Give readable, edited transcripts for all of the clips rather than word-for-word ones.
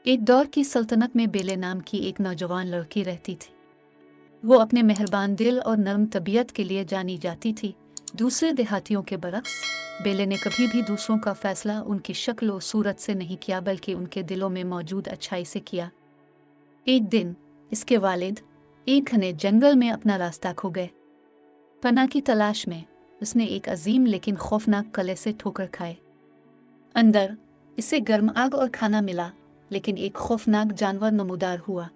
एक दौर की सल्तनत में बेले नाम की एक नौजवान लड़की रहती थी। वो अपने मेहरबान दिल और नर्म तबीयत के लिए जानी जाती थी। दूसरे देहातियों के बरक्स बेले ने कभी भी दूसरों का फैसला उनकी शक्ल और सूरत से नहीं किया, बल्कि उनके दिलों में मौजूद अच्छाई से किया। एक दिन इसके वालिद एक घने जंगल में अपना रास्ता खो गए। पनाह की तलाश में उसने एक अजीम लेकिन खौफनाक कले से ठोकर खाए। अंदर इसे गर्म आग और खाना मिला, लेकिन एक खौफनाक जानवर नमूदार हुआ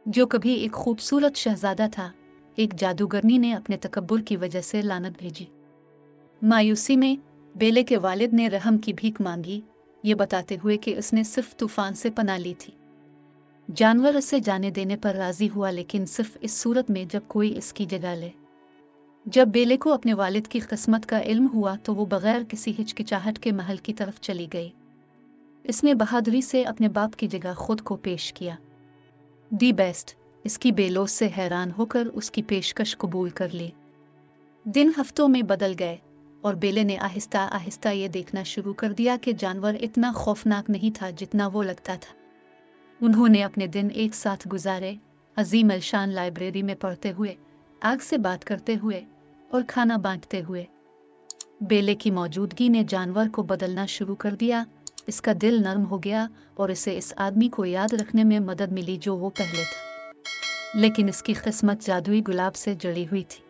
जो कभी एक खूबसूरत शहजादा था। एक जादूगरनी ने अपने तकब्बुर की वजह से लानत भेजी। मायूसी में बेले के वालिद ने रहम की भीख मांगी, ये बताते हुए कि उसने सिर्फ तूफान से पनाह ली थी। जानवर उसे जाने देने पर राजी हुआ, लेकिन सिर्फ इस सूरत में जब कोई इसकी जगह ले। जब बेले को अपने वालिद की किस्मत का इल्म हुआ तो वो बगैर किसी हिचकिचाहट के महल की तरफ चली गई। इसने बहादुरी से अपने बाप की जगह खुद को पेश किया। दी बेस्ट इसकी बेलोस से हैरान होकर उसकी पेशकश कबूल कर ली। दिन हफ्तों में बदल गए और बेले ने आहिस्ता आहिस्ता ये देखना शुरू कर दिया कि जानवर इतना खौफनाक नहीं था जितना वो लगता था। उन्होंने अपने दिन एक साथ गुजारे, अजीम अलशान लाइब्रेरी में पढ़ते हुए, आग से बात करते हुए और खाना बांटते हुए। बेले की मौजूदगी ने जानवर को बदलना शुरू कर दिया। इसका दिल नर्म हो गया और इसे इस आदमी को याद रखने में मदद मिली जो वो पहले था। लेकिन इसकी किस्मत जादुई गुलाब से जड़ी हुई थी।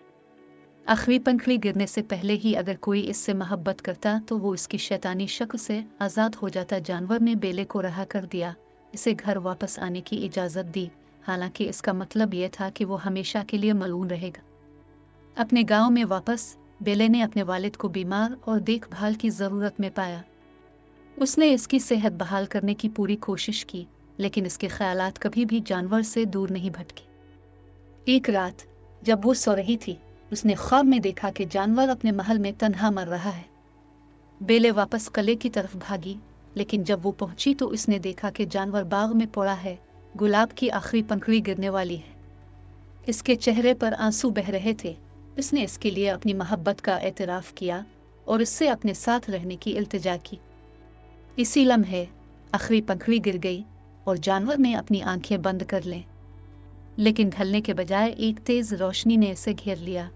आखिरी पंखड़ी गिरने से पहले ही अगर कोई इससे मोहब्बत करता तो वो इसकी शैतानी शक्ल से आज़ाद हो जाता। जानवर ने बेले को रहा कर दिया, इसे घर वापस आने की इजाज़त दी, हालांकि इसका मतलब यह था कि वो हमेशा के लिए मलून रहेगा। अपने गांव में वापस बेले ने अपने वालिद को बीमार और देखभाल की ज़रूरत में पाया। उसने इसकी सेहत बहाल करने की पूरी कोशिश की, लेकिन इसके ख्यालात कभी भी जानवर से दूर नहीं भटके। एक रात जब वो सो रही थी, उसने ख्वाब में देखा कि जानवर अपने महल में तन्हा मर रहा है। बेले वापस किले की तरफ भागी, लेकिन जब वो पहुंची तो उसने देखा कि जानवर बाग में पड़ा है, गुलाब की आखिरी पंखड़ी गिरने वाली है। इसके चेहरे पर आंसू बह रहे थे। उसने इसके लिए अपनी मोहब्बत का एतराफ़ किया और इससे अपने साथ रहने की इल्तिजा की। इसी लम्हे आखिरी पंखड़ी गिर गई और जानवर ने अपनी आंखें बंद कर लें, लेकिन ढलने के बजाय एक तेज रोशनी ने इसे घेर लिया।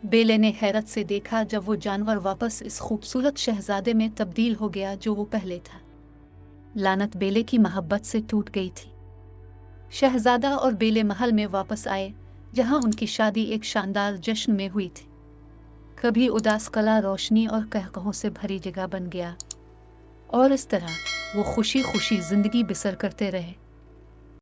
बेले ने हैरत से देखा जब वो जानवर वापस इस खूबसूरत शहजादे में तब्दील हो गया जो वो पहले था। लानत बेले की मोहब्बत से टूट गई थी। शहजादा और बेले महल में वापस आए, जहां उनकी शादी एक शानदार जश्न में हुई थी। कभी उदास कला रोशनी और कहकहों से भरी जगह बन गया और इस तरह वो खुशी खुशी जिंदगी बसर करते रहे।